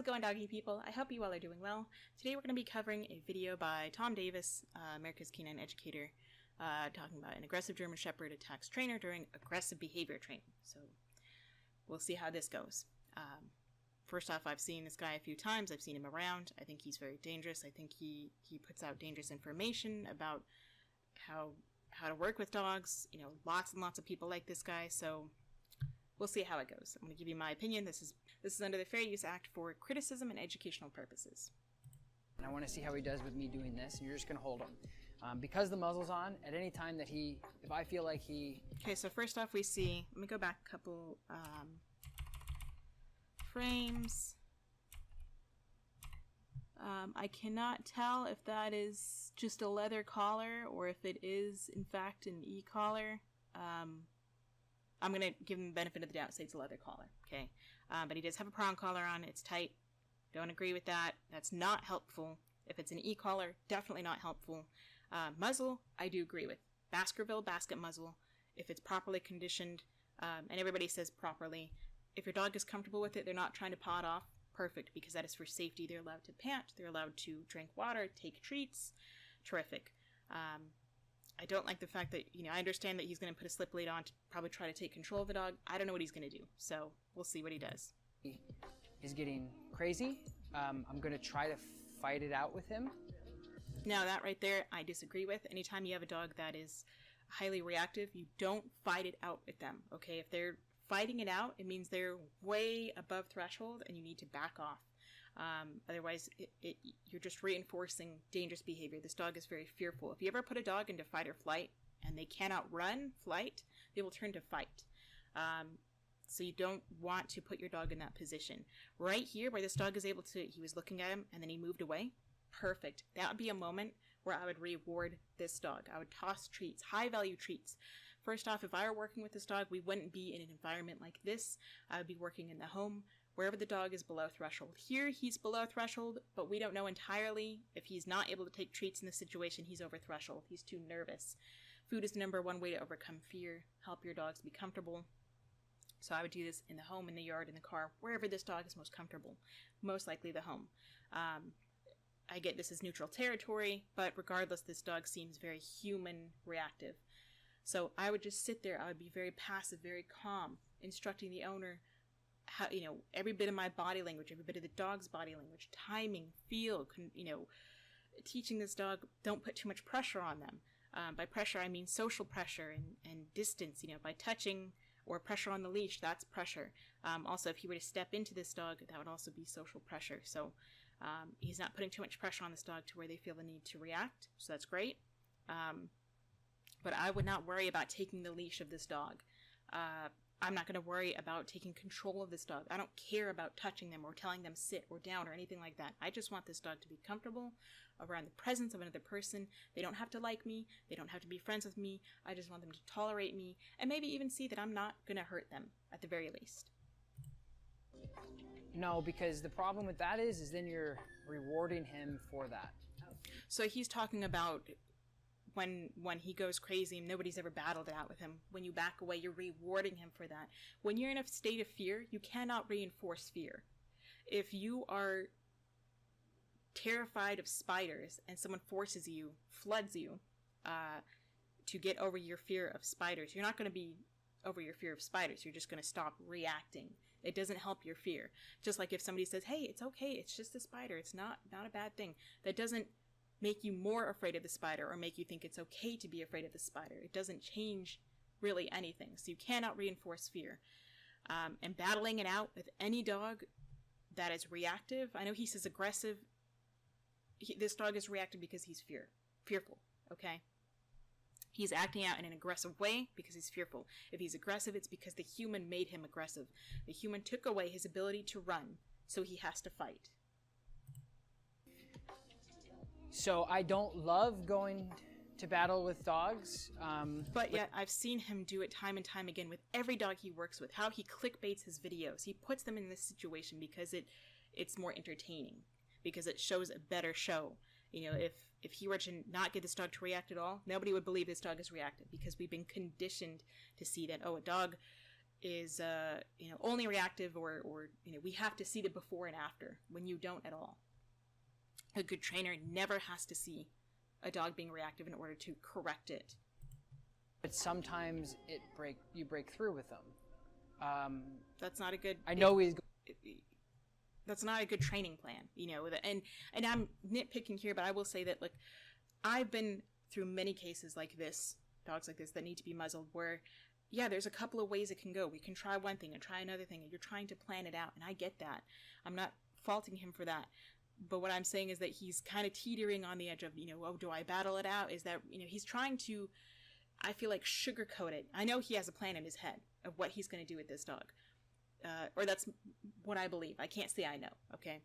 How's it going, doggy people? I hope you all are doing well. Today we're going to be covering a video by Tom Davis, America's Canine Educator, talking about an aggressive German Shepherd attacks trainer during aggressive behavior training. So we'll see how this goes. First off, I've seen this guy a few times. I've seen him around. I think he's very dangerous. I think he puts out dangerous information about how to work with dogs. You know, lots and lots of people like this guy. So we'll see how it goes. I'm going to give you my opinion. This is under the Fair Use Act for criticism and educational purposes. And I want to see how he does with me doing this, and you're just going to hold him. Because the muzzle's on, at any time that if I feel like he... Okay, so first off we see, let me go back a couple frames. I cannot tell if that is just a leather collar or if it is, in fact, an e-collar. I'm going to give him the benefit of the doubt, say it's a leather collar, okay? But he does have a prong collar on. It's tight. Don't agree with that. That's not helpful. If it's an e-collar, definitely not helpful. Muzzle, I do agree with. Baskerville basket muzzle, if it's properly conditioned, and everybody says properly. If your dog is comfortable with it, they're not trying to paw it off, perfect, because that is for safety. They're allowed to pant. They're allowed to drink water, take treats. Terrific. I don't like the fact that, I understand that he's going to put a slip lead on to probably try to take control of the dog. I don't know what he's going to do, so we'll see what he does. He is getting crazy. I'm going to try to fight it out with him. Now, that right there, I disagree with. Anytime you have a dog that is highly reactive, you don't fight it out with them, okay? If they're fighting it out, it means they're way above threshold and you need to back off. Otherwise, you're just reinforcing dangerous behavior. This dog is very fearful. If you ever put a dog into fight or flight and they cannot run, flight, they will turn to fight. So you don't want to put your dog in that position. Right here, where this dog is able to, he was looking at him and then he moved away. Perfect. That would be a moment where I would reward this dog. I would toss treats, high value treats. First off, if I were working with this dog, we wouldn't be in an environment like this. I would be working in the home, wherever the dog is below threshold. Here, he's below threshold, but we don't know entirely if he's not able to take treats in this situation. He's over threshold. He's too nervous. Food is the number one way to overcome fear. Help your dogs be comfortable. So I would do this in the home, in the yard, in the car, wherever this dog is most comfortable. Most likely the home. I get this is neutral territory, but regardless, this dog seems very human reactive. So I would just sit there. I would be very passive, very calm, instructing the owner how, every bit of my body language, every bit of the dog's body language, timing, feel, teaching this dog, don't put too much pressure on them. By pressure, I mean social pressure and distance, by touching or pressure on the leash, that's pressure. Also, if he were to step into this dog, that would also be social pressure. So he's not putting too much pressure on this dog to where they feel the need to react. So that's great. But I would not worry about taking the leash of this dog. I'm not going to worry about taking control of this dog. I don't care about touching them or telling them sit or down or anything like that. I just want this dog to be comfortable around the presence of another person. They don't have to like me. They don't have to be friends with me. I just want them to tolerate me and maybe even see that I'm not going to hurt them at the very least. No, because the problem with that is then you're rewarding him for that. So he's talking about when he goes crazy and nobody's ever battled it out with him. When you back away, you're rewarding him for that. When you're in a state of fear, you cannot reinforce fear. If you are terrified of spiders and someone forces you, floods you, to get over your fear of spiders, you're not going to be over your fear of spiders. You're just going to stop reacting. It doesn't help your fear. Just like if somebody says, hey, it's okay, it's just a spider, it's not a bad thing. That doesn't make you more afraid of the spider or make you think it's okay to be afraid of the spider. It doesn't change really anything. So you cannot reinforce fear. And battling it out with any dog that is reactive, I know he says aggressive. This dog is reactive because he's fearful, okay? He's acting out in an aggressive way because he's fearful. If he's aggressive, it's because the human made him aggressive. The human took away his ability to run, so he has to fight. So I don't love going to battle with dogs. But yet I've seen him do it time and time again with every dog he works with. How he clickbaits his videos. He puts them in this situation because it's more entertaining. Because it shows a better show. If he were to not get this dog to react at all, nobody would believe this dog is reactive because we've been conditioned to see that, oh, a dog is only reactive, or we have to see the before and after when you don't at all. A good trainer never has to see a dog being reactive in order to correct it. But sometimes you break through with them. That's not a good. I know that's not a good training plan, and I'm nitpicking here, but I will say that, like, I've been through many cases like this, dogs like this that need to be muzzled, where, yeah, there's a couple of ways it can go. We can try one thing and try another thing, and you're trying to plan it out, and I get that. I'm not faulting him for that. But what I'm saying is that he's kind of teetering on the edge of, oh, do I battle it out? Is that, he's trying to, I feel like, sugarcoat it. I know he has a plan in his head of what he's going to do with this dog. Or that's what I believe. I can't say I know, okay?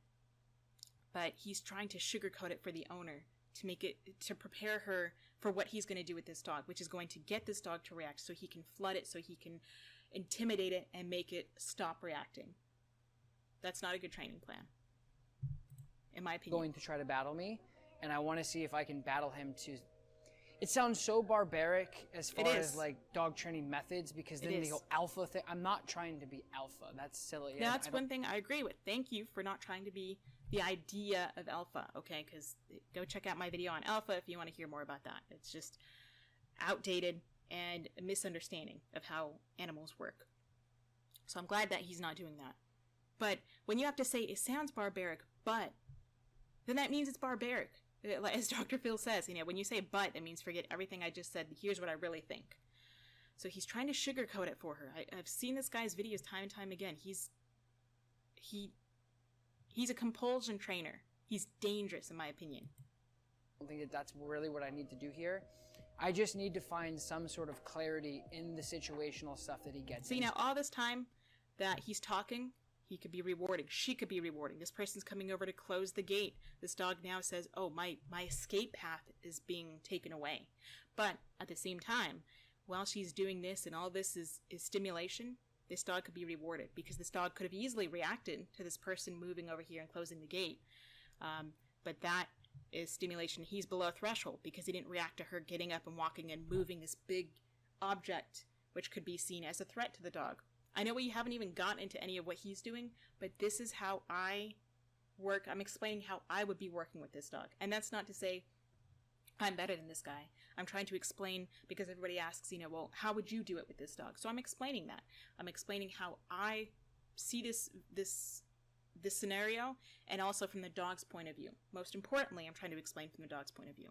But he's trying to sugarcoat it for the owner to prepare her for what he's going to do with this dog, which is going to get this dog to react so he can flood it, so he can intimidate it and make it stop reacting. That's not a good training plan, in my opinion. Going to try to battle me, and I want to see if I can battle him to... It sounds so barbaric as far as like dog training methods, because then they go alpha thing. I'm not trying to be alpha. That's silly. That's one thing I agree with. Thank you for not trying to be the idea of alpha, okay? Because go check out my video on alpha if you want to hear more about that. It's just outdated and a misunderstanding of how animals work. So I'm glad that he's not doing that. But when you have to say, it sounds barbaric, but, then that means it's barbaric. As Dr. Phil says, when you say but, it means forget everything I just said. Here's what I really think. So he's trying to sugarcoat it for her. I've seen this guy's videos time and time again. He's a compulsion trainer. He's dangerous, in my opinion. I don't think that that's really what I need to do here. I just need to find some sort of clarity in the situational stuff that he gets. See, now all this time that he's talking, he could be rewarding. She could be rewarding. This person's coming over to close the gate. This dog now says, oh, my escape path is being taken away. But at the same time, while she's doing this and all this is stimulation, this dog could be rewarded, because this dog could have easily reacted to this person moving over here and closing the gate. But that is stimulation. He's below threshold because he didn't react to her getting up and walking and moving this big object, which could be seen as a threat to the dog. I know we haven't even gotten into any of what he's doing, but this is how I work. I'm explaining how I would be working with this dog. And that's not to say I'm better than this guy. I'm trying to explain, because everybody asks, well, how would you do it with this dog? So I'm explaining that. I'm explaining how I see this scenario, and also from the dog's point of view. Most importantly, I'm trying to explain from the dog's point of view.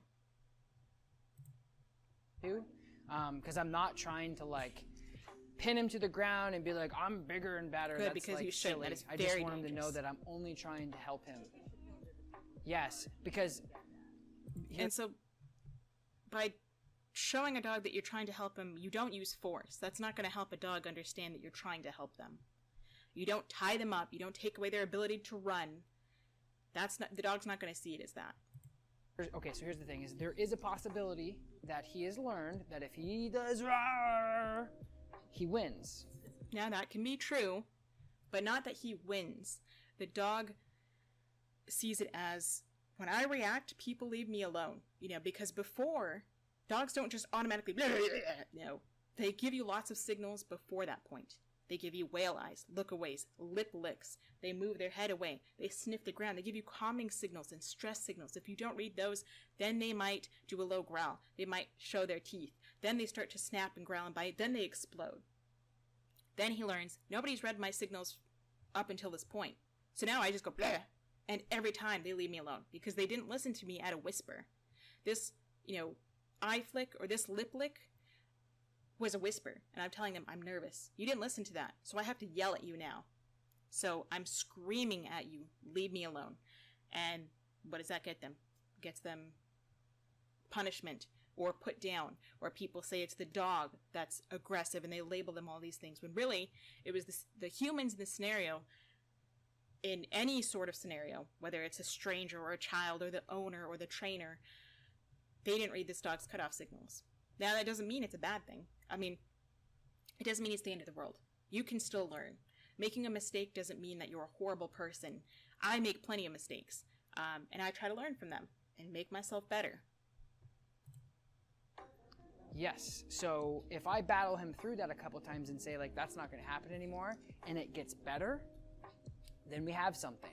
Because I'm not trying to, pin him to the ground and be like, I'm bigger and badder. Good, that's because you shouldn't. silly. That is I very just want him to dangerous. know that I'm only trying to help him. Yes, because... And so, by showing a dog that you're trying to help him, you don't use force. That's not going to help a dog understand that you're trying to help them. You don't tie them up. You don't take away their ability to run. The dog's not going to see it as that. Okay, so here's the thing: is there is a possibility that he has learned that if he does roar, he wins. Now that can be true, but not that he wins. The dog sees it as, when I react, people leave me alone. Because before, dogs don't just automatically no. They give you lots of signals before that point. They give you whale eyes, look-aways, lip licks. They move their head away. They sniff the ground. They give you calming signals and stress signals. If you don't read those, then they might do a low growl. They might show their teeth. Then they start to snap and growl and bite. Then they explode. Then he learns, nobody's read my signals up until this point. So now I just go, bleh. And every time they leave me alone because they didn't listen to me at a whisper. This, eye flick or this lip lick was a whisper, and I'm telling them I'm nervous. You didn't listen to that, so I have to yell at you now. So I'm screaming at you, leave me alone. And what does that get them? Gets them punishment or put down, or people say it's the dog that's aggressive and they label them all these things, when really it was the humans in the scenario. In any sort of scenario, whether it's a stranger or a child or the owner or the trainer, they didn't read this dog's cutoff signals. Now, that doesn't mean it's a bad thing. It doesn't mean it's the end of the world. You can still learn. Making a mistake doesn't mean that you're a horrible person. I make plenty of mistakes, and I try to learn from them and make myself better. Yes. So if I battle him through that a couple times and say, like, that's not going to happen anymore, and it gets better, then we have something.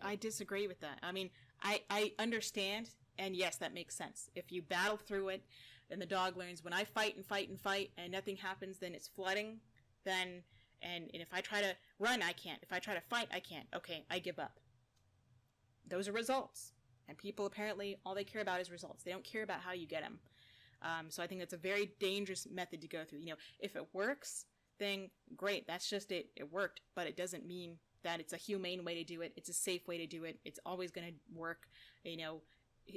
I disagree with that. I mean, I understand, and yes, that makes sense. If you battle through it, and the dog learns, when I fight and fight and fight, and nothing happens, then it's flooding, then, and if I try to run, I can't. If I try to fight, I can't. Okay, I give up. Those are results. And people, apparently, all they care about is results. They don't care about how you get them. So I think that's a very dangerous method to go through. You know, if it works, then great. That's just it. It worked. But it doesn't mean that it's a humane way to do it. It's a safe way to do it. It's always going to work. You know,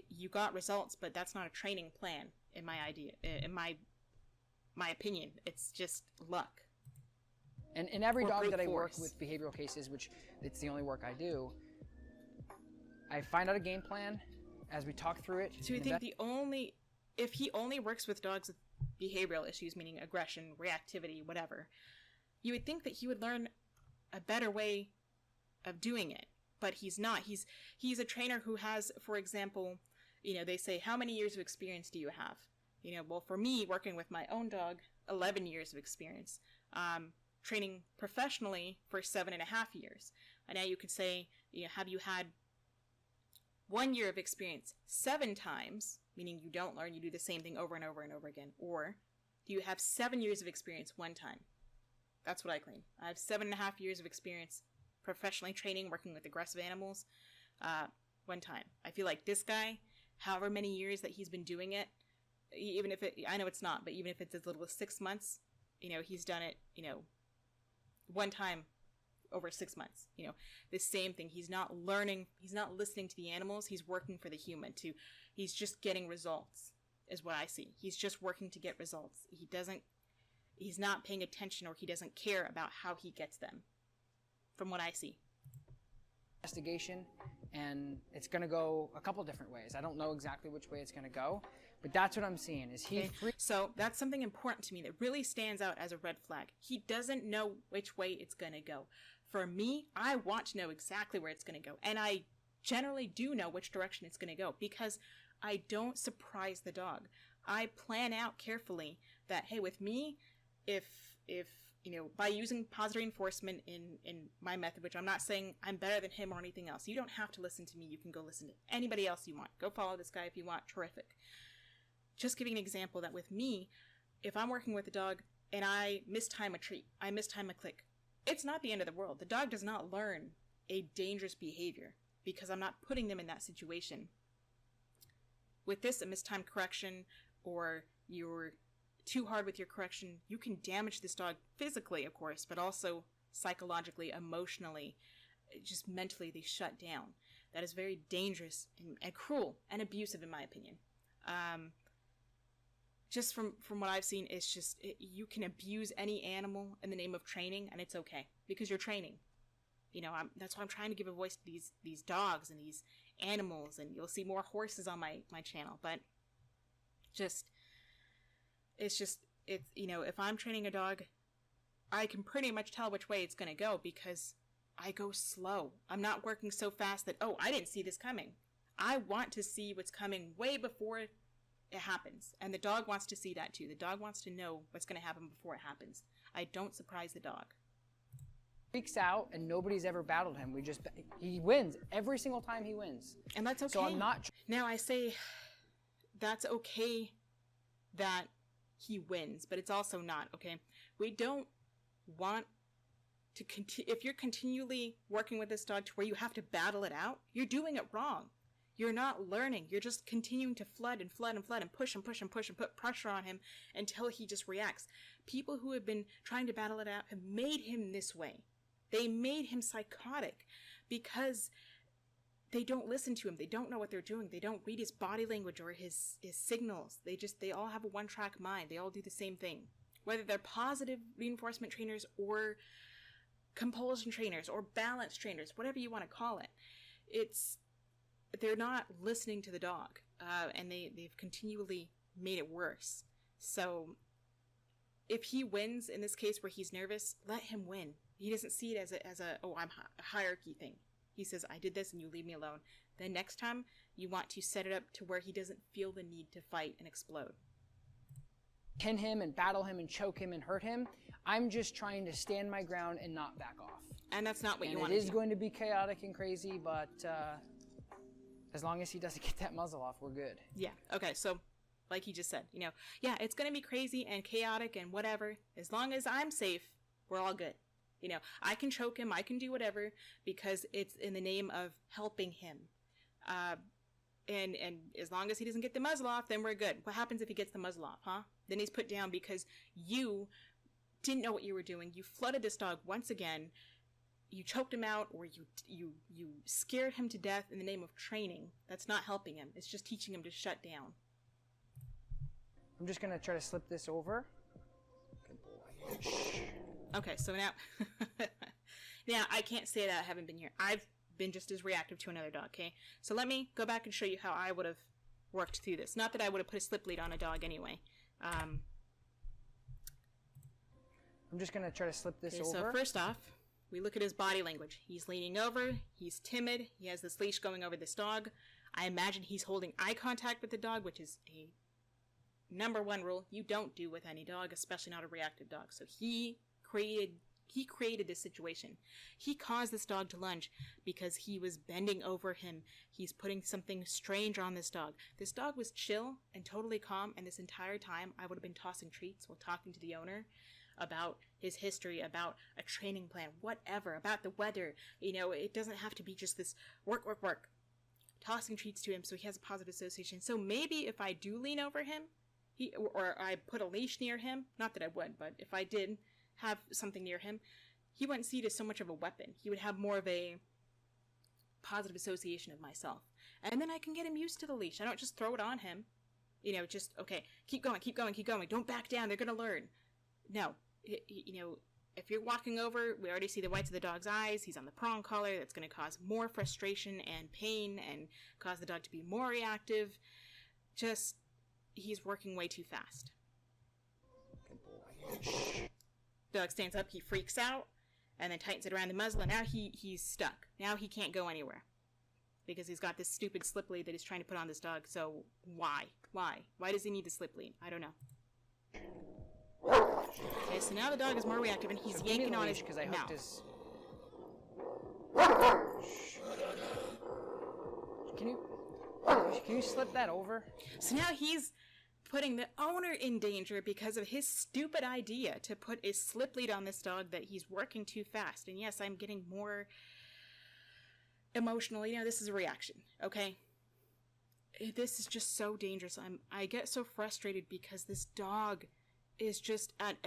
you got results, but that's not a training plan, in my idea, in my opinion. It's just luck. And in every dog that I work with behavioral cases, which it's the only work I do, I find out a game plan as we talk through it. So you think if he only works with dogs with behavioral issues, meaning aggression, reactivity, whatever, you would think that he would learn a better way of doing it. But he's not. He's a trainer who has, for example, you know, they say, how many years of experience do you have? You know, well, for me, working with my own dog, 11 years of experience. Training professionally for 7.5 years. And now you could say, you know, have you had 1 year of experience 7 times, meaning you don't learn, you do the same thing over and over and over again, or do you have 7 years of experience 1 time? That's what I claim. I have 7.5 years of experience professionally training, working with aggressive animals, 1 time. I feel like this guy, however many years that he's been doing it, even if I know it's not, but even if it's as little as 6 months, you know, he's done it, you know, 1 time over 6 months. You know, the same thing. He's not learning, he's not listening to the animals, he's working for the human. He's just getting results, is what I see. He's just working to get results. He's not paying attention, or he doesn't care about how he gets them, from what I see. Investigation, and it's going to go a couple different ways. I don't know exactly which way it's going to go, but that's what I'm seeing. Is he free? So that's something important to me that really stands out as a red flag. He doesn't know which way it's going to go. For me, I want to know exactly where it's going to go, and I generally do know which direction it's going to go, because I don't surprise the dog. I plan out carefully that, hey, with me, if you know, by using positive reinforcement in my method, which I'm not saying I'm better than him or anything else. You don't have to listen to me. You can go listen to anybody else you want. Go follow this guy if you want. Terrific. Just giving an example that with me, if I'm working with a dog and I mistime a treat, I mistime a click, it's not the end of the world. The dog does not learn a dangerous behavior because I'm not putting them in that situation. With this, a mistimed correction, or you're too hard with your correction, you can damage this dog physically, of course, but also psychologically, emotionally, just mentally. They shut down. That is very dangerous and cruel and abusive, in my opinion. Just from what I've seen, it's just, you can abuse any animal in the name of training, and it's okay, because you're training. You know, that's why I'm trying to give a voice to these dogs and these animals, and you'll see more horses on my channel, but you know, if I'm training a dog, I can pretty much tell which way it's going to go, because I go slow. I'm not working so fast that, oh, I didn't see this coming. I want to see what's coming way before it happens. And the dog wants to see that too. The dog wants to know what's going to happen before it happens. I don't surprise the dog. Freaks out, and nobody's ever battled him. He wins every single time. He wins, and that's okay. So I'm not. Now I say that's okay that he wins, but it's also not okay. We don't want to continue. If you're continually working with this dog to where you have to battle it out, you're doing it wrong. You're not learning. You're just continuing to flood and flood and flood and push and push and push and put pressure on him until he just reacts. People who have been trying to battle it out have made him this way. They made him psychotic because they don't listen to him. They don't know what they're doing. They don't read his body language or his signals. They all have a one-track mind. They all do the same thing. Whether they're positive reinforcement trainers or compulsion trainers or balance trainers, whatever you want to call it, they're not listening to the dog, and they've continually made it worse. So if he wins in this case where he's nervous, let him win. He doesn't see it as a hierarchy thing. He says, I did this and you leave me alone. Then next time, you want to set it up to where he doesn't feel the need to fight and explode. pin him and battle him and choke him and hurt him. I'm just trying to stand my ground and not back off. And that's not what you want to do. It is going to be chaotic and crazy, but as long as he doesn't get that muzzle off, we're good. Yeah. Okay. So, like he just said, yeah, it's going to be crazy and chaotic and whatever. As long as I'm safe, we're all good. I can choke him, I can do whatever, because it's in the name of helping him. And as long as he doesn't get the muzzle off, then we're good. What happens if he gets the muzzle off, huh? Then he's put down because you didn't know what you were doing. You flooded this dog once again. You choked him out, or you scared him to death in the name of training. That's not helping him. It's just teaching him to shut down. I'm just going to try to slip this over. Good boy. Okay, so now I can't say that I haven't been here. I've been just as reactive to another dog, okay? So let me go back and show you how I would have worked through this. Not that I would have put a slip lead on a dog anyway. I'm just going to try to slip this over. So first off, we look at his body language. He's leaning over. He's timid. He has this leash going over this dog. I imagine he's holding eye contact with the dog, which is a number one rule you don't do with any dog, especially not a reactive dog. So he created this situation. He caused this dog to lunge because he was bending over him. He's putting something strange on this dog. This dog was chill and totally calm, and this entire time I would have been tossing treats while talking to the owner about his history, about a training plan, whatever, about the weather. It doesn't have to be just this work. Tossing treats to him so he has a positive association. So maybe if I do lean over him, or I put a leash near him, not that I would, but if I did have something near him, he wouldn't see it as so much of a weapon. He would have more of a positive association of myself. And then I can get him used to the leash. I don't just throw it on him. Just, okay, keep going. Don't back down. They're going to learn. No. If you're walking over, we already see the whites of the dog's eyes. He's on the prong collar. That's going to cause more frustration and pain and cause the dog to be more reactive. He's working way too fast. Good boy. Dog stands up, he freaks out, and then tightens it around the muzzle, and now he's stuck. Now he can't go anywhere. Because he's got this stupid slip lead that he's trying to put on this dog, so why? Why? Why does he need the slip lead? I don't know. Okay, so now the dog is more reactive, and he's yanking on his mouth. Can you slip that over? So now he's putting the owner in danger because of his stupid idea to put a slip lead on this dog that he's working too fast. And yes, I'm getting more emotional. This is a reaction, okay? This is just so dangerous. I get so frustrated because this dog is just at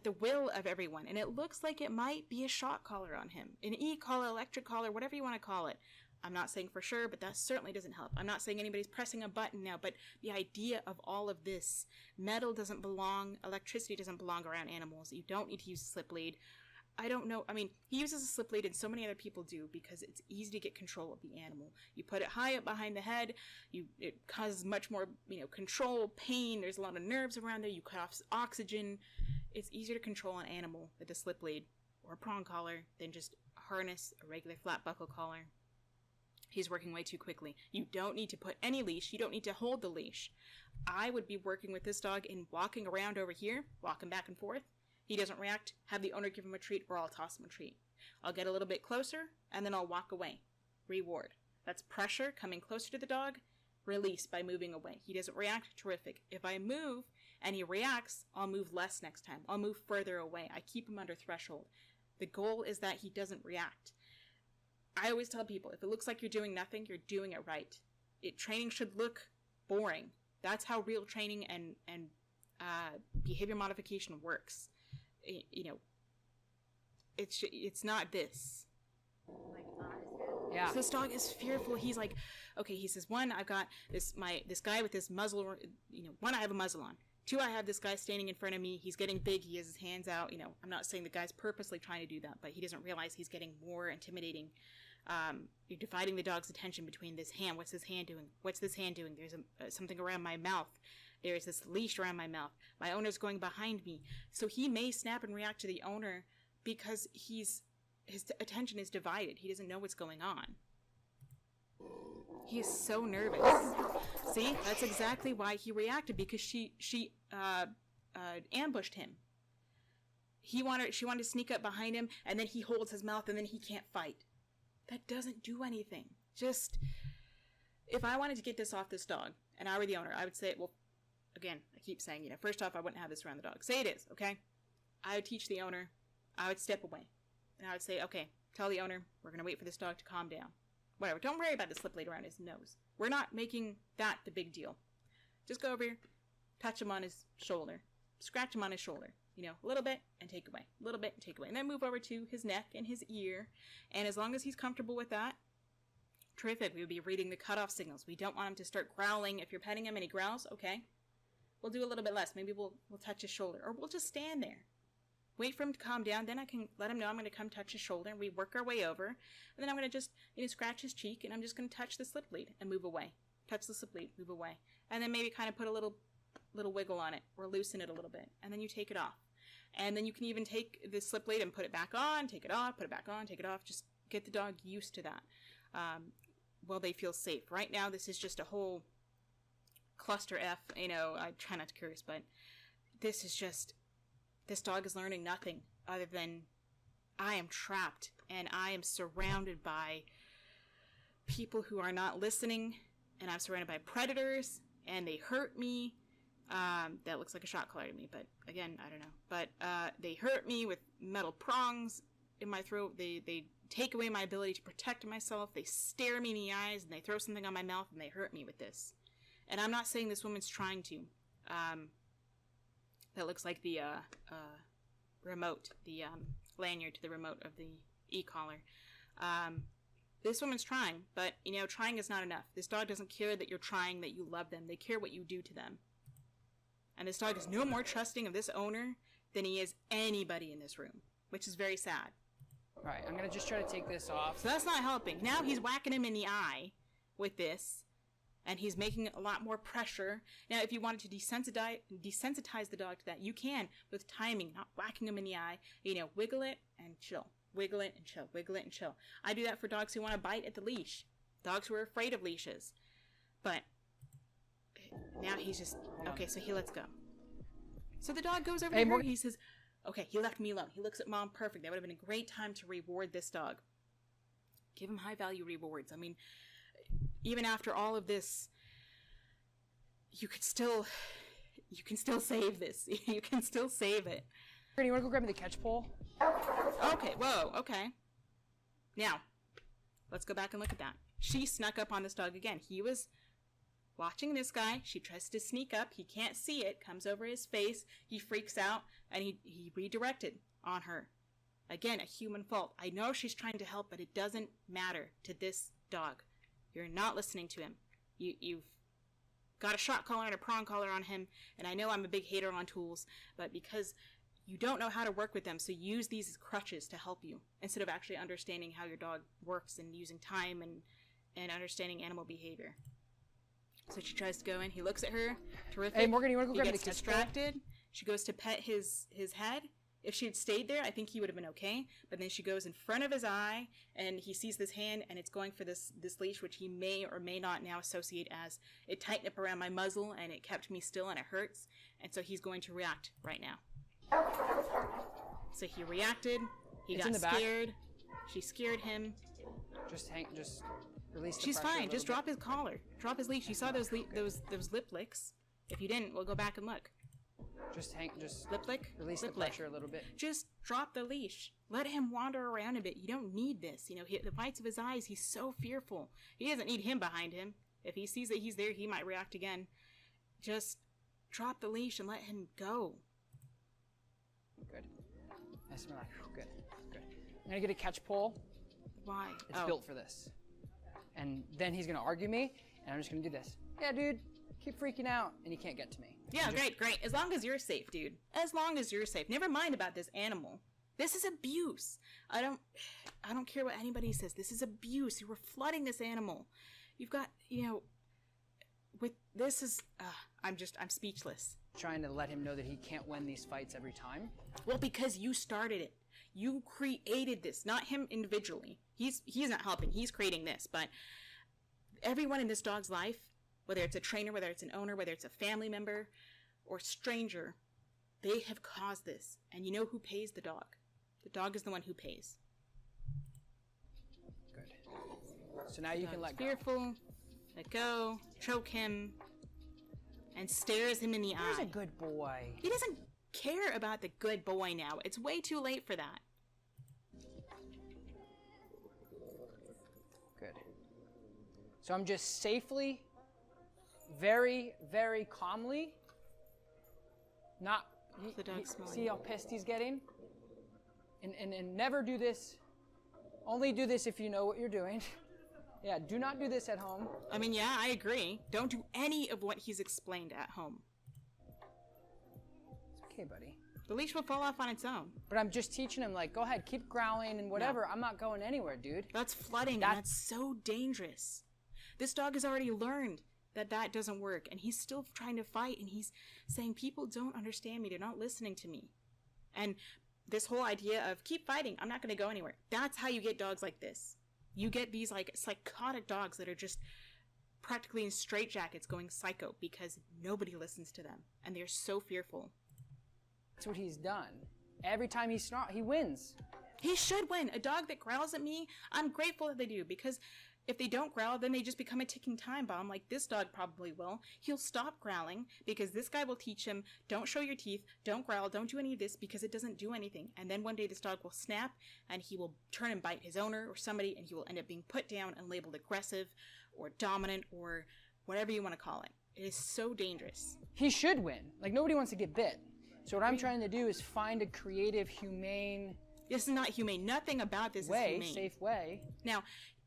the will of everyone. And it looks like it might be a shock collar on him. An e-collar, electric collar, whatever you want to call it. I'm not saying for sure, but that certainly doesn't help. I'm not saying anybody's pressing a button now, but the idea of all of this, metal doesn't belong, electricity doesn't belong around animals. You don't need to use a slip lead. I don't know. I mean, he uses a slip lead and so many other people do because it's easy to get control of the animal. You put it high up behind the head, it causes much more, control, pain. There's a lot of nerves around there. You cut off oxygen. It's easier to control an animal with a slip lead or a prong collar than just harness, a regular flat buckle collar. He's working way too quickly. You don't need to put any leash. You don't need to hold the leash. I would be working with this dog and walking around over here, walking back and forth. He doesn't react, have the owner give him a treat, or I'll toss him a treat. I'll get a little bit closer, and then I'll walk away. Reward. That's pressure coming closer to the dog. Release by moving away. He doesn't react, terrific. If I move and he reacts, I'll move less next time. I'll move further away. I keep him under threshold. The goal is that he doesn't react. I always tell people, if it looks like you're doing nothing, you're doing it right. Training should look boring. That's how real training and behavior modification works. It's not this. Yeah. So this dog is fearful. He's like, okay, he says, one, I've got this guy with this muzzle, one, I have a muzzle on. Two, I have this guy standing in front of me. He's getting big. He has his hands out. I'm not saying the guy's purposely trying to do that, but he doesn't realize he's getting more intimidating. You're dividing the dog's attention between this hand. What's this hand doing? What's this hand doing? There's something around my mouth. There's this leash around my mouth. My owner's going behind me. So he may snap and react to the owner because his attention is divided. He doesn't know what's going on. He is so nervous. See, that's exactly why he reacted, because she ambushed him. She wanted to sneak up behind him, and then he holds his mouth, and then he can't fight. That doesn't do anything. Just, if I wanted to get this off this dog, and I were the owner, I would say, well, again, I keep saying, first off, I wouldn't have this around the dog. Say it is, okay? I would teach the owner, I would step away, and I would say, okay, tell the owner, we're going to wait for this dog to calm down. Whatever, don't worry about the slip lead around his nose. We're not making that the big deal. Just go over here, touch him on his shoulder, scratch him on his shoulder, a little bit and take away, a little bit and take away, and then move over to his neck and his ear, and as long as he's comfortable with that, terrific. We would be reading the cutoff signals. We don't want him to start growling. If you're petting him and he growls, okay, we'll do a little bit less. Maybe we'll touch his shoulder, or we'll just stand there. Wait for him to calm down, then I can let him know I'm going to come touch his shoulder, and we work our way over, and then I'm going to just, scratch his cheek, and I'm just going to touch the slip lead and move away. Touch the slip lead, move away. And then maybe kind of put a little wiggle on it, or loosen it a little bit, and then you take it off. And then you can even take the slip lead and put it back on, take it off, put it back on, take it off. Just get the dog used to that while they feel safe. Right now, this is just a whole cluster F. I try not to curse, but this is just, this dog is learning nothing other than I am trapped and I am surrounded by people who are not listening, and I'm surrounded by predators and they hurt me. That looks like a shot collar to me, but again, I don't know. But they hurt me with metal prongs in my throat. They take away my ability to protect myself. They stare me in the eyes, and they throw something on my mouth, and they hurt me with this. And I'm not saying this woman's trying to. That looks like the remote, the lanyard to the remote of the e-collar. This woman's trying, but, trying is not enough. This dog doesn't care that you're trying, that you love them. They care what you do to them. And this dog is no more trusting of this owner than he is anybody in this room, which is very sad. All right, I'm going to just try to take this off. So that's not helping. Now he's whacking him in the eye with this, and he's making a lot more pressure. Now, if you wanted to desensitize the dog to that, you can with timing, not whacking him in the eye. Wiggle it and chill. Wiggle it and chill. Wiggle it and chill. I do that for dogs who want to bite at the leash. Dogs who are afraid of leashes. But now he's just, okay, so he lets go. So the dog goes over to her, he says, okay, he left me alone. He looks at Mom, perfect. That would have been a great time to reward this dog. Give him high value rewards. I mean, even after all of this, you can still save this. You can still save it. You want to go grab me the catch pole? Okay, whoa, okay. Now, let's go back and look at that. She snuck up on this dog again. He was watching this guy. She tries to sneak up. He can't see it. Comes over his face. He freaks out, and he redirected on her. Again, a human fault. I know she's trying to help, but it doesn't matter to this dog. You're not listening to him. You've got a shot collar and a prong collar on him, and I know I'm a big hater on tools, but because you don't know how to work with them, so use these as crutches to help you, instead of actually understanding how your dog works and using time and understanding animal behavior. So she tries to go in. He looks at her. Terrific. Hey, Morgan, you want to go grab the catch distracted. She goes to pet his head. If she had stayed there, I think he would have been okay. But then she goes in front of his eye, and he sees this hand, and it's going for this leash, which he may or may not now associate as, it tightened up around my muzzle, and it kept me still, and it hurts. And so he's going to react right now. So he reacted. He got scared. She scared him. Just release the She's pressure fine. Just drop his collar. Drop his leash. You saw those lip licks. If you didn't, we'll go back and look. Just lip lick. Release the pressure a little bit. Just drop the leash. Let him wander around a bit. You don't need this. The whites of his eyes. He's so fearful. He doesn't need him behind him. If he sees that he's there, he might react again. Just drop the leash and let him go. Good. Nice and relaxed. Good. I'm gonna get a catch pole. Why? It's built for this. And then he's gonna argue me, and I'm just gonna do this. Yeah, dude, keep freaking out, and he can't get to me. Yeah, great. As long as you're safe, dude. As long as you're safe. Never mind about this animal. This is abuse. I don't care what anybody says. This is abuse. You were flooding this animal. You've got, I'm speechless. Trying to let him know that he can't win these fights every time. Well, because you started it. You created this, not him individually. He's not helping. He's creating this, but everyone in this dog's life, whether it's a trainer, whether it's an owner, whether it's a family member or stranger, they have caused this. And you know who pays the dog? The dog is the one who pays. Good. So now you can let go. Fearful, let go, choke him, and stares him in the eye. He's a good boy. He doesn't care about the good boy now. It's way too late for that. Good. So I'm just safely, very, very calmly, not... The dog's smelling. See how pissed he's getting? And never do this. Only do this if you know what you're doing. Yeah, do not do this at home. I mean, yeah, I agree. Don't do any of what he's explained at home. It's okay, buddy. The leash will fall off on its own. But I'm just teaching him, like, go ahead, keep growling and whatever. No. I'm not going anywhere, dude. That's flooding, and that's so dangerous. This dog has already learned that doesn't work, and he's still trying to fight, and he's saying, people don't understand me. They're not listening to me. And this whole idea of keep fighting, I'm not going to go anywhere. That's how you get dogs like this. You get these like psychotic dogs that are just practically in straitjackets going psycho because nobody listens to them and they're so fearful. That's what he's done. Every time he snarls, he wins. He should win. A dog that growls at me, I'm grateful that they do, because if they don't growl, then they just become a ticking time bomb like this dog probably will. He'll stop growling because this guy will teach him, don't show your teeth, don't growl, don't do any of this because it doesn't do anything. And then one day this dog will snap and he will turn and bite his owner or somebody, and he will end up being put down and labeled aggressive or dominant or whatever you want to call it. It is so dangerous. He should win. Like, nobody wants to get bit. So what I'm trying to do is find a creative, humane... This is not humane. Nothing about this is humane. Safe way. Now,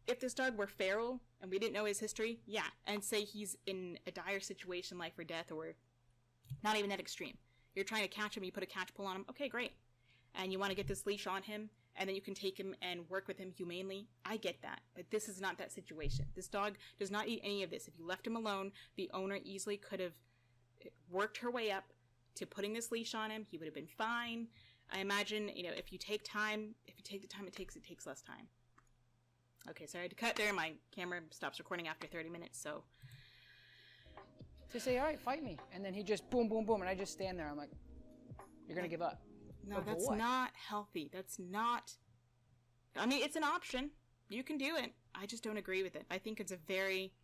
if this dog were feral and we didn't know his history, yeah, and say he's in a dire situation, life or death, or not even that extreme. You're trying to catch him, you put a catch pull on him, okay, great. And you want to get this leash on him, and then you can take him and work with him humanely. I get that, but this is not that situation. This dog does not eat any of this. If you left him alone, the owner easily could have worked her way up to putting this leash on him. He would have been fine. I imagine, if you take the time it takes less time. Okay, sorry to cut there. My camera stops recording after 30 minutes, so. To say, all right, fight me. And then he just boom, boom, boom, and I just stand there. I'm like, you're going to give up. No, that's not healthy. That's not. I mean, it's an option. You can do it. I just don't agree with it. I think it's a very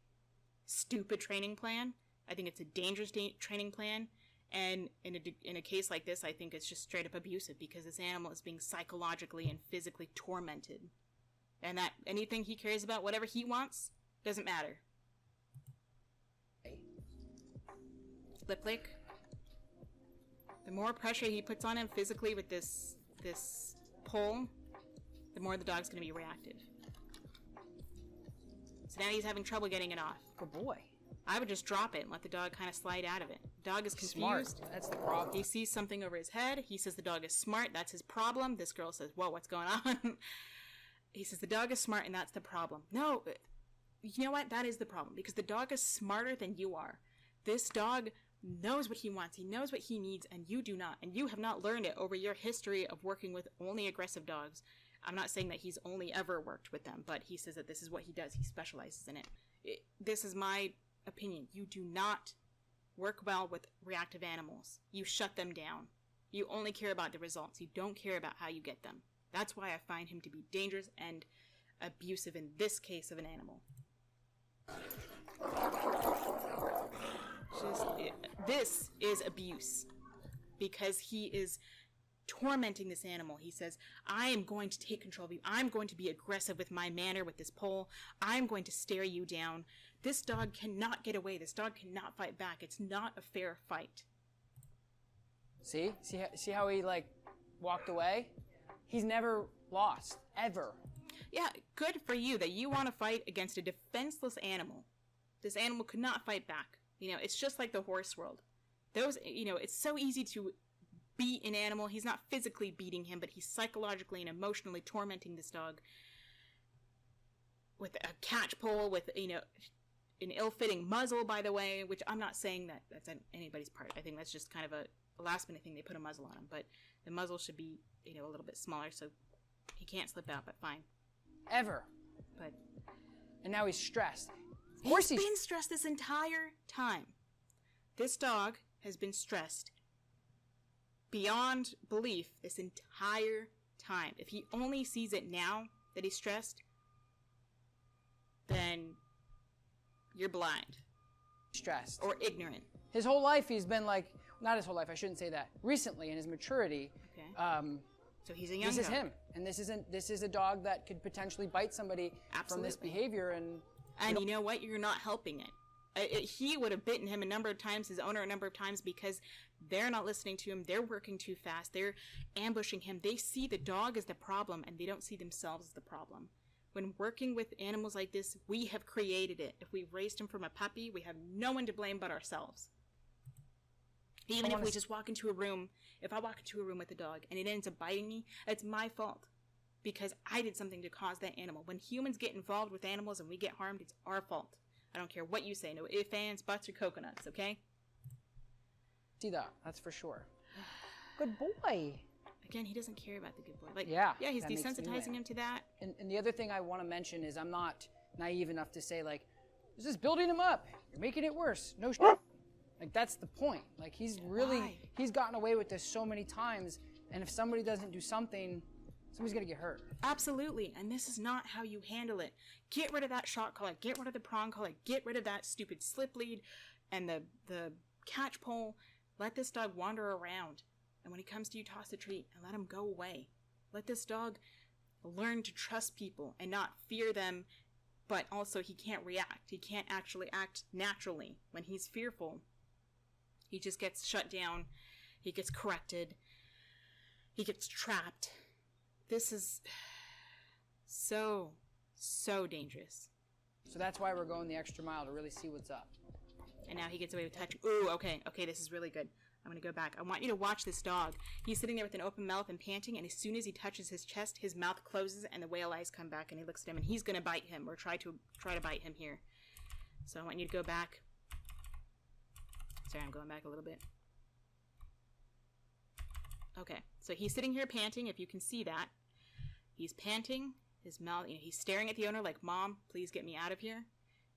stupid training plan. I think it's a dangerous training plan. And in a case like this, I think it's just straight up abusive because this animal is being psychologically and physically tormented. And that anything he cares about, whatever he wants, doesn't matter. Lip lick. The more pressure he puts on him physically with this pull, the more the dog's going to be reactive. So now he's having trouble getting it off. Good boy. I would just drop it and let the dog kind of slide out of it. The dog is confused. Smart. That's the problem. He sees something over his head. He says the dog is smart. That's his problem. This girl says, whoa, what's going on? He says the dog is smart and that's the problem. No, you know what? That is the problem because the dog is smarter than you are. This dog knows what he wants. He knows what he needs and you do not. And you have not learned it over your history of working with only aggressive dogs. I'm not saying that he's only ever worked with them, but he says that this is what he does. He specializes in it. This is my opinion. You do not work well with reactive animals. You shut them down. You only care about the results. You don't care about how you get them. That's why I find him to be dangerous and abusive in this case of an animal. This is abuse because he is tormenting this animal. He says, I am going to take control of you. I'm going to be aggressive with my manner with this pole. I'm going to stare you down. This dog cannot get away. This dog cannot fight back. It's not a fair fight. See how he walked away? He's never lost, ever. Yeah, good for you that you want to fight against a defenseless animal. This animal could not fight back. It's just like the horse world. It's so easy to beat an animal. He's not physically beating him, but he's psychologically and emotionally tormenting this dog with a catch pole, with, an ill-fitting muzzle, by the way, which I'm not saying that that's on anybody's part. I think that's just kind of a last-minute thing. They put a muzzle on him, but the muzzle should be, a little bit smaller so he can't slip out, but fine. Ever. But. And now he's stressed. Of course he's been stressed this entire time. This dog has been stressed beyond belief this entire time. If he only sees it now that he's stressed, then you're blind. Stressed. Or ignorant. His whole life he's been like, not his whole life, I shouldn't say that. Recently, in his maturity, so he's a young dog. This is him. And this is a dog that could potentially bite somebody from this behavior. And you know what? You're not helping it. He would have bitten him a number of times, his owner a number of times, because they're not listening to him. They're working too fast. They're ambushing him. They see the dog as the problem, and they don't see themselves as the problem. When working with animals like this, we have created it. If we've raised him from a puppy, we have no one to blame but ourselves. Even if we just walk into a room, if I walk into a room with a dog and it ends up biting me, it's my fault because I did something to cause that animal. When humans get involved with animals and we get harmed, it's our fault. I don't care what you say. No ifs, ands, buts, or coconuts, okay? See that. That's for sure. Good boy. Again, he doesn't care about the good boy. Yeah, he's desensitizing him to that. And the other thing I want to mention is I'm not naive enough to say, like, this is building him up. You're making it worse. No shit. Like, that's the point. Like, he's gotten away with this so many times, and if somebody doesn't do something, somebody's going to get hurt. Absolutely, and this is not how you handle it. Get rid of that shot collar, get rid of the prong collar, get rid of that stupid slip lead and the catch pole. Let this dog wander around, and when he comes to you, toss the treat and let him go away. Let this dog learn to trust people and not fear them, but also he can't react. He can't actually act naturally. When he's fearful, he just gets shut down, he gets corrected, he gets trapped. This is so dangerous. So that's why we're going the extra mile, to really see what's up. And now he gets away with touch. Ooh, okay, this is really good. I'm going to go back. I want you to watch this dog. He's sitting there with an open mouth and panting, and as soon as he touches his chest, his mouth closes and the whale eyes come back, and he looks at him, and he's going to bite him or try to bite him here. So I want you to go back. Sorry, I'm going back a little bit. Okay, so he's sitting here panting, if you can see that. He's panting, his mouth, he's staring at the owner like, Mom, please get me out of here.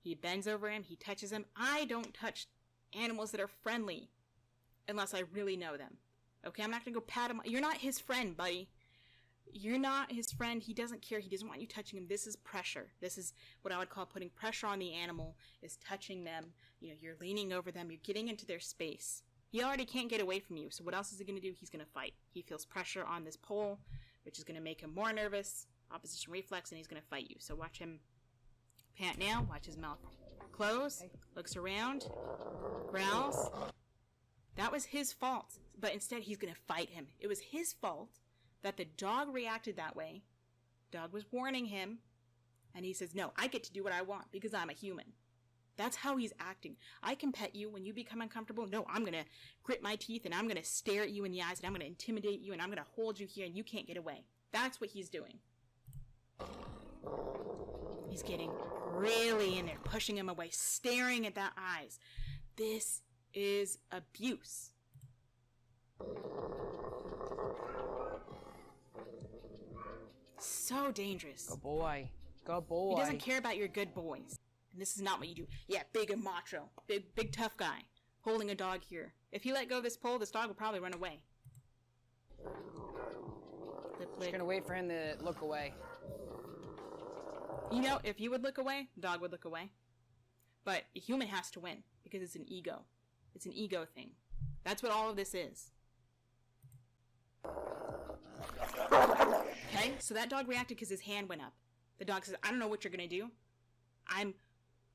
He bends over him, he touches him. I don't touch animals that are friendly unless I really know them. Okay, I'm not going to go pat him. You're not his friend, buddy. You're not his friend. He doesn't care. He doesn't want you touching him. This is pressure. This is what I would call putting pressure on the animal, is touching them. You're leaning over them. You're getting into their space. He already can't get away from you, so what else is he going to do? He's going to fight. He feels pressure on this pole, which is going to make him more nervous, opposition reflex, and he's going to fight you. So watch him pant now. Watch his mouth close, looks around, growls. That was his fault, but instead he's going to fight him. It was his fault that the dog reacted that way. Dog was warning him, and he says, no, I get to do what I want because I'm a human. That's how he's acting. I can pet you when you become uncomfortable. No, I'm going to grit my teeth, and I'm going to stare at you in the eyes, and I'm going to intimidate you, and I'm going to hold you here, and you can't get away. That's what he's doing. He's getting really in there, pushing him away, staring at that eyes. This is abuse. So dangerous. Good boy. Good boy. He doesn't care about your good boys. And this is not what you do. Yeah, big and macho. Big tough guy. Holding a dog here. If you let go of this pole, this dog will probably run away. Just gonna wait for him to look away. If you would look away, the dog would look away. But a human has to win because it's an ego. It's an ego thing. That's what all of this is. Okay, so that dog reacted because his hand went up. The dog says, I don't know what you're going to do. I'm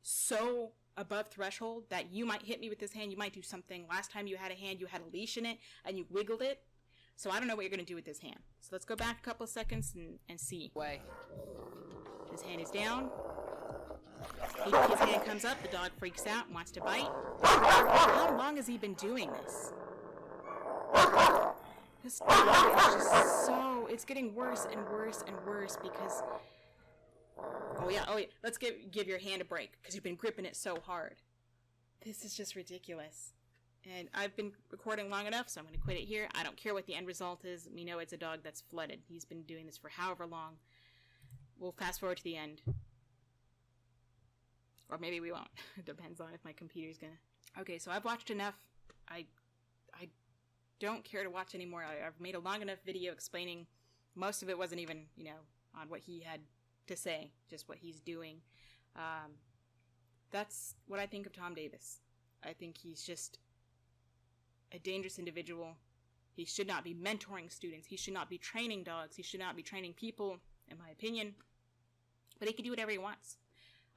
so above threshold that you might hit me with this hand. You might do something. Last time you had a hand, you had a leash in it, and you wiggled it. So I don't know what you're going to do with this hand. So let's go back a couple of seconds and see. Way. His hand is down. His hand comes up. The dog freaks out and wants to bite. How long has he been doing this? This dog is just so... It's getting worse and worse and worse because... Oh yeah. Let's give your hand a break because you've been gripping it so hard. This is just ridiculous. And I've been recording long enough, so I'm going to quit it here. I don't care what the end result is. We know it's a dog that's flooded. He's been doing this for however long. We'll fast forward to the end. Or maybe we won't. It depends on if my computer's gonna... Okay, so I've watched enough. I don't care to watch anymore. I've made a long enough video explaining. Most of it wasn't even, on what he had to say, just what he's doing. That's what I think of Tom Davis. I think he's just a dangerous individual. He should not be mentoring students. He should not be training dogs. He should not be training people, in my opinion. But he can do whatever he wants.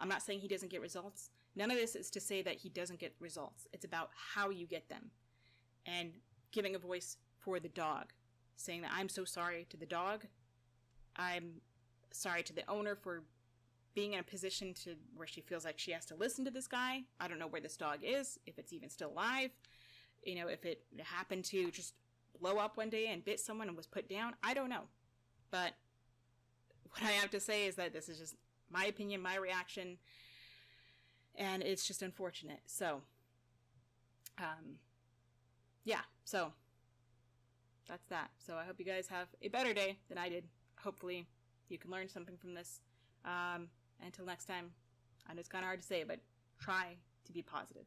I'm not saying he doesn't get results. None of this is to say that he doesn't get results. It's about how you get them. And giving a voice for the dog. Saying that I'm so sorry to the dog. I'm sorry to the owner for being in a position to where she feels like she has to listen to this guy. I don't know where this dog is, if it's even still alive. If it happened to just blow up one day and bit someone and was put down. I don't know. But what I have to say is that this is just my opinion, my reaction, and it's just unfortunate. So, yeah, so that's that. So I hope you guys have a better day than I did. Hopefully you can learn something from this. Until next time, I know it's kind of hard to say, but try to be positive.